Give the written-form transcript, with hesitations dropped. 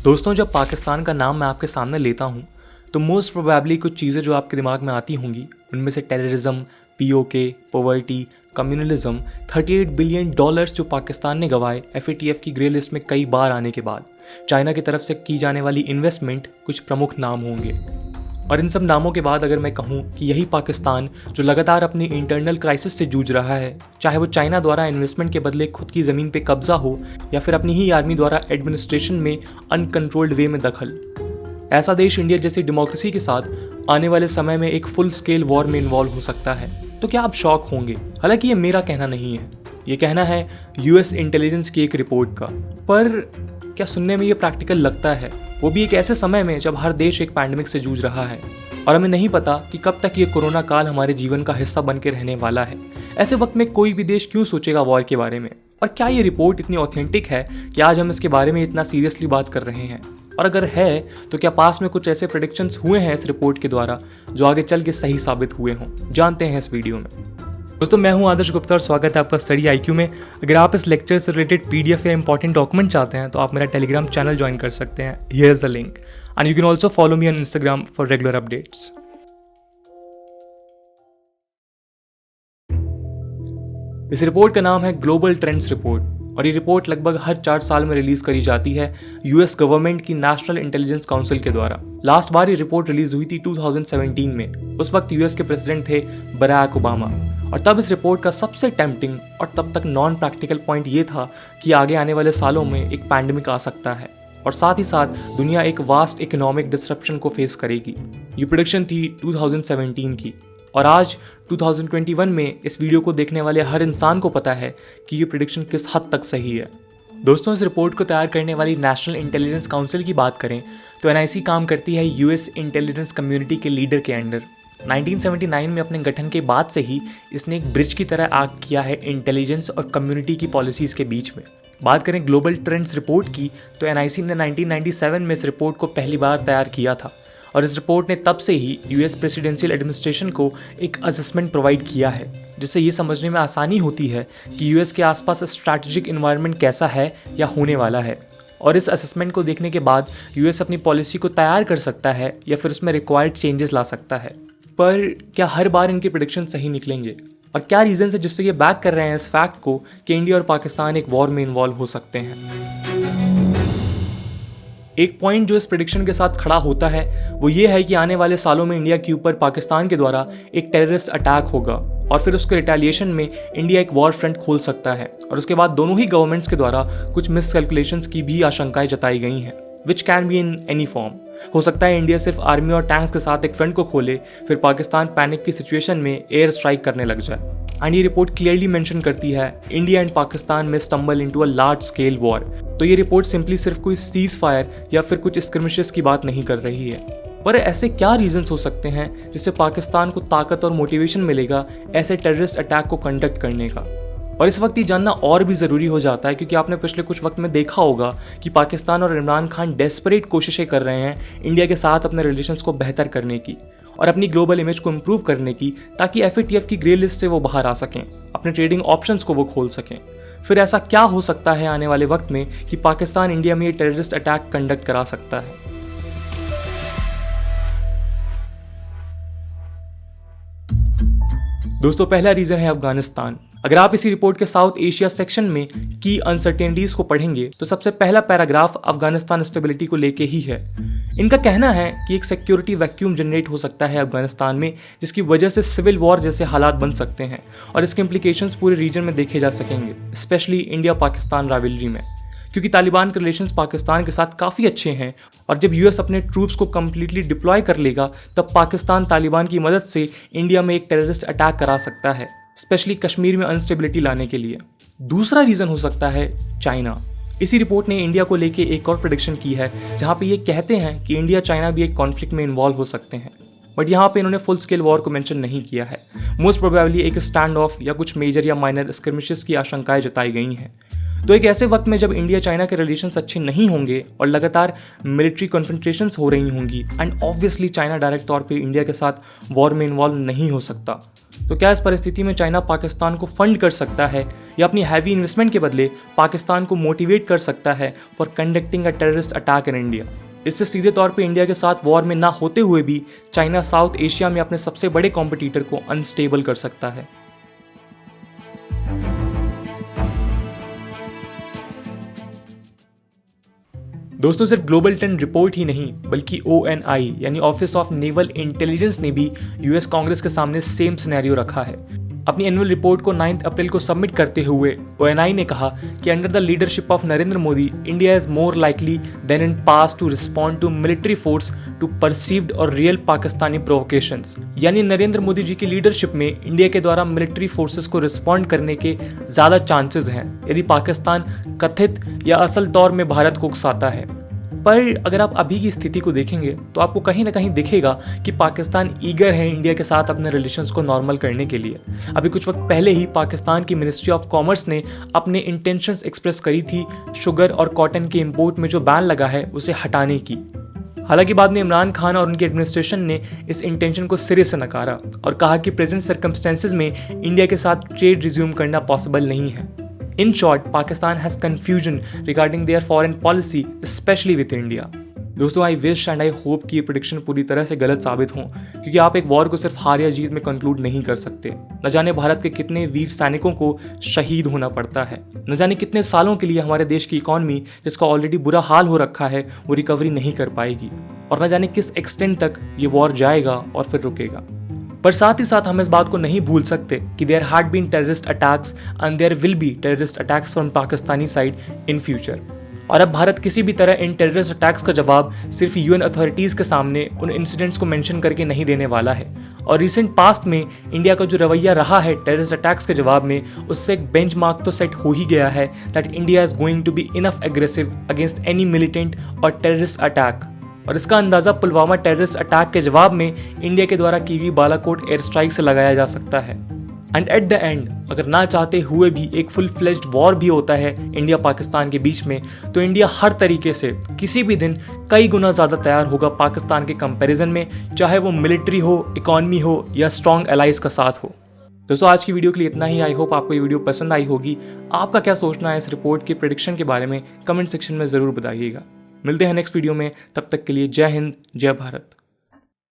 दोस्तों, जब पाकिस्तान का नाम मैं आपके सामने लेता हूँ तो मोस्ट प्रोबेबली कुछ चीज़ें जो आपके दिमाग में आती होंगी उनमें से terrorism, PoK, poverty, communalism, $38 billion जो पाकिस्तान ने गंवाए FATF की ग्रे लिस्ट में कई बार आने के बाद, चाइना की तरफ से की जाने वाली इन्वेस्टमेंट कुछ प्रमुख नाम होंगे। और इन सब नामों के बाद अगर मैं कहूँ कि यही पाकिस्तान जो लगातार अपनी इंटरनल क्राइसिस से जूझ रहा है, चाहे वो चाइना द्वारा इन्वेस्टमेंट के बदले खुद की ज़मीन पे कब्जा हो या फिर अपनी ही आर्मी द्वारा एडमिनिस्ट्रेशन में अनकंट्रोल्ड वे में दखल, ऐसा देश इंडिया जैसी डेमोक्रेसी के साथ आने वाले समय में एक फुल स्केल वॉर में इन्वॉल्व हो सकता है। तो क्या आप शॉक होंगे? हालांकि ये मेरा कहना नहीं है, ये कहना है US इंटेलिजेंस की एक रिपोर्ट का। पर क्या सुनने में ये प्रैक्टिकल लगता है, वो भी एक ऐसे समय में जब हर देश एक पैंडेमिक से जूझ रहा है और हमें नहीं पता कि कब तक ये कोरोना काल हमारे जीवन का हिस्सा बन के रहने वाला है। ऐसे वक्त में कोई भी देश क्यों सोचेगा वॉर के बारे में? और क्या ये रिपोर्ट इतनी ऑथेंटिक है कि आज हम इसके बारे में इतना सीरियसली बात कर रहे हैं? और अगर है तो क्या पास में कुछ ऐसे प्रेडिक्शंस हुए हैं इस रिपोर्ट के द्वारा जो आगे चल के सही साबित हुए हों? जानते हैं इस वीडियो में। दोस्तों, मैं हूं आदर्श गुप्ता और स्वागत है आपका स्टडी IQ में। अगर आप इस लेक्चर से रिलेटेड PDF या इंपॉर्टेंट डॉक्यूमेंट चाहते हैं तो आप मेरा टेलीग्राम चैनल ज्वाइन कर सकते हैं। Here is the link and you can also follow me on Instagram for regular updates. इस रिपोर्ट का नाम है ग्लोबल ट्रेंड्स रिपोर्ट और ये रिपोर्ट लगभग हर 4 साल में रिलीज करी जाती है US गवर्नमेंट की नेशनल इंटेलिजेंस काउंसिल के द्वारा। लास्ट बार ये रिपोर्ट रिलीज हुई थी 2017 में। उस वक्त US के प्रेसिडेंट थे बराक ओबामा और तब इस रिपोर्ट का सबसे टेम्पटिंग और तब तक नॉन प्रैक्टिकल पॉइंट ये था कि आगे आने वाले सालों में एक पैंडेमिक आ सकता है और साथ ही साथ दुनिया एक वास्ट इकोनॉमिक डिसरप्शन को फेस करेगी। ये प्रेडिक्शन थी 2017 की और आज 2021 में इस वीडियो को देखने वाले हर इंसान को पता है कि ये प्रेडिक्शन किस हद तक सही है। दोस्तों, इस रिपोर्ट को तैयार करने वाली नेशनल इंटेलिजेंस काउंसिल की बात करें तो NIC काम करती है US इंटेलिजेंस कम्युनिटी के लीडर के अंडर। 1979 में अपने गठन के बाद से ही इसने एक ब्रिज की तरह एक्ट किया है इंटेलिजेंस और कम्युनिटी की पॉलिसीज़ के बीच में। बात करें ग्लोबल ट्रेंड्स रिपोर्ट की तो NIC ने 1997 में इस रिपोर्ट को पहली बार तैयार किया था और इस रिपोर्ट ने तब से ही US प्रेसिडेंशियल एडमिनिस्ट्रेशन को एक असेसमेंट प्रोवाइड किया है जिससे ये समझने में आसानी होती है कि US के आसपास स्ट्रैटेजिक इन्वायरमेंट कैसा है या होने वाला है। और इस असेसमेंट को देखने के बाद US अपनी पॉलिसी को तैयार कर सकता है या फिर उसमें रिक्वायर्ड चेंजेस ला सकता है। पर क्या हर बार इनके प्रेडिक्शन सही निकलेंगे? और क्या रीजन है जिससे ये बैक कर रहे हैं इस फैक्ट को कि इंडिया और पाकिस्तान एक वॉर में इन्वॉल्व हो सकते हैं? एक पॉइंट जो इस प्रेडिक्शन के साथ खड़ा होता है वो ये है कि आने वाले सालों में इंडिया के ऊपर पाकिस्तान के द्वारा एक टेररिस्ट अटैक होगा और फिर उसके रिटेलिएशन में इंडिया एक वॉर फ्रंट खोल सकता है और उसके बाद दोनों ही गवर्नमेंट्स के द्वारा कुछ मिसकैलकुलेशंस की भी आशंकाएं जताई गई हैं, which can be in any form. हो सकता है इंडिया सिर्फ आर्मी और टैंक्स के साथ एक फ्रंट को खोले, फिर पाकिस्तान पैनिक की सिचुएशन में एयर स्ट्राइक करने लग जाए। एंड ये रिपोर्ट क्लियरली मेंशन करती है इंडिया एंड पाकिस्तान में stumble into a large scale war. तो ये रिपोर्ट सिंपली सिर्फ कोई सीज फायर या फिर कुछ स्क्रिमिशेस की बात नहीं कर रही है। पर ऐसे क्या रीजंस हो सकते हैं जिससे पाकिस्तान को ताकत और मोटिवेशन मिलेगा ऐसे टेररिस्ट अटैक को कंडक्ट करने का? और इस वक्त ये जानना और भी ज़रूरी हो जाता है क्योंकि आपने पिछले कुछ वक्त में देखा होगा कि पाकिस्तान और इमरान खान डेस्परेट कोशिशें कर रहे हैं इंडिया के साथ अपने रिलेशंस को बेहतर करने की और अपनी ग्लोबल इमेज को इम्प्रूव करने की, ताकि FATF की ग्रे लिस्ट से वो बाहर आ सकें, अपने ट्रेडिंग ऑप्शंस को वो खोल सकें। फिर ऐसा क्या हो सकता है आने वाले वक्त में कि पाकिस्तान इंडिया में ये टेररिस्ट अटैक कंडक्ट करा सकता है? दोस्तों, पहला रीजन है अफगानिस्तान। अगर आप इसी रिपोर्ट के साउथ एशिया सेक्शन में की अनसर्टेनिटीज को पढ़ेंगे तो सबसे पहला पैराग्राफ अफगानिस्तान स्टेबिलिटी को लेके ही है। इनका कहना है कि एक सिक्योरिटी वैक्यूम जनरेट हो सकता है अफगानिस्तान में जिसकी वजह से सिविल वॉर जैसे हालात बन सकते हैं और इसके इम्प्लीकेशंस पूरे रीजन में देखे जा सकेंगे, स्पेशली इंडिया पाकिस्तान राइवलरी में, क्योंकि तालिबान के रिलेशंस पाकिस्तान के साथ काफ़ी अच्छे हैं और जब US अपने ट्रूप्स को कम्प्लीटली डिप्लॉय कर लेगा तब पाकिस्तान तालिबान की मदद से इंडिया में एक टेररिस्ट अटैक करा सकता है, स्पेशली कश्मीर में अनस्टेबिलिटी लाने के लिए। दूसरा रीज़न हो सकता है चाइना। इसी रिपोर्ट ने इंडिया को लेके एक और प्रेडिक्शन की है जहाँ पे ये कहते हैं कि इंडिया चाइना भी एक कॉन्फ्लिक्ट में इन्वॉल्व हो सकते हैं, बट यहाँ पे इन्होंने फुल स्केल वॉर को मेंशन नहीं किया है। मोस्ट प्रोबेबली एक स्टैंड ऑफ या कुछ मेजर या माइनर स्किर्मिशेस की आशंकाएं जताई गई हैं। तो एक ऐसे वक्त में जब इंडिया चाइना के रिलेशंस अच्छे नहीं होंगे और लगातार मिलिट्री कॉन्फ्रंट्रेशंस हो रही होंगी एंड ऑब्वियसली चाइना डायरेक्ट तौर पे इंडिया के साथ वॉर में इन्वॉल्व नहीं हो सकता, तो क्या इस परिस्थिति में चाइना पाकिस्तान को फंड कर सकता है या अपनी हैवी इन्वेस्टमेंट के बदले पाकिस्तान को मोटिवेट कर सकता है for conducting a terrorist attack in India? इससे सीधे तौर पे इंडिया के साथ वॉर में ना होते हुए भी चाइना साउथ एशिया में अपने सबसे बड़े कॉम्पिटिटर को अनस्टेबल कर सकता है। दोस्तों, सिर्फ ग्लोबल ट्रेंड रिपोर्ट ही नहीं बल्कि ONI यानी ऑफिस ऑफ नेवल इंटेलिजेंस ने भी यूएस कांग्रेस के सामने सेम सिनेरियो रखा है। अपनी एनुअल रिपोर्ट को 9 अप्रैल को सबमिट करते हुए ONI ने कहा कि under the leadership of Narendra Modi, India is more likely than in past to respond to military force to perceived or real Pakistani provocations. यानी नरेंद्र मोदी जी की लीडरशिप में इंडिया के द्वारा मिलिट्री फोर्सेस को रिस्पॉन्ड करने के ज़्यादा चांसेस हैं यदि पाकिस्तान कथित या असल तौर में भारत को उकसाता है। पर अगर आप अभी की स्थिति को देखेंगे तो आपको कहीं ना कहीं दिखेगा कि पाकिस्तान ईगर है इंडिया के साथ अपने रिलेशंस को नॉर्मल करने के लिए। अभी कुछ वक्त पहले ही पाकिस्तान की मिनिस्ट्री ऑफ कॉमर्स ने अपने इंटेंशंस एक्सप्रेस करी थी शुगर और कॉटन के इंपोर्ट में जो बैन लगा है उसे हटाने की। हालांकि बाद में इमरान खान और उनकी एडमिनिस्ट्रेशन ने इस इंटेंशन को सिरे से नकारा और कहा कि प्रेजेंट सर्कमस्टेंसेज में इंडिया के साथ ट्रेड रिज्यूम करना पॉसिबल नहीं है। In short, Pakistan has confusion regarding their foreign policy, especially with India. दोस्तों, I wish and I hope कि ये प्रेडिक्शन पूरी तरह से गलत साबित हों, क्योंकि आप एक वॉर को सिर्फ हार या जीत में कंक्लूड नहीं कर सकते। न जाने भारत के कितने वीर सैनिकों को शहीद होना पड़ता है, न जाने कितने सालों के लिए हमारे देश की इकॉनमी जिसका ऑलरेडी बुरा हाल हो रखा है वो रिकवरी नहीं कर पाएगी, और न जाने किस एक्सटेंट तक ये वॉर जाएगा और फिर रुकेगा। पर साथ ही साथ हम इस बात को नहीं भूल सकते कि there had been terrorist attacks and there will be terrorist attacks from Pakistani side in future. और अब भारत किसी भी तरह इन टेररिस्ट अटैक्स का जवाब सिर्फ UN अथॉरिटीज़ के सामने उन इंसिडेंट्स को मेंशन करके नहीं देने वाला है। और रिसेंट पास्ट में इंडिया का जो रवैया रहा है टेररिस्ट अटैक्स के जवाब में, उससे एक बेंचमार्क तो सेट हो ही गया है that India is going to be enough aggressive against any militant or terrorist attack. और इसका अंदाज़ा पुलवामा टेररिस्ट अटैक के जवाब में इंडिया के द्वारा की गई बालाकोट एयर स्ट्राइक से लगाया जा सकता है। एंड एट द एंड, अगर ना चाहते हुए भी एक फुल फ्लेज्ड वॉर भी होता है इंडिया पाकिस्तान के बीच में, तो इंडिया हर तरीके से किसी भी दिन कई गुना ज़्यादा तैयार होगा पाकिस्तान के कंपैरिजन में, चाहे वो मिलिट्री हो, इकॉनमी हो या स्ट्रॉन्ग एलाइज का साथ हो। दोस्तों, आज की वीडियो के लिए इतना ही। आई होप आपको ये वीडियो पसंद आई होगी। आपका क्या सोचना है इस रिपोर्ट के प्रेडिक्शन के बारे में कमेंट सेक्शन में ज़रूर बताइएगा। मिलते हैं नेक्स्ट वीडियो में, तब तक के लिए जय हिंद, जय भारत।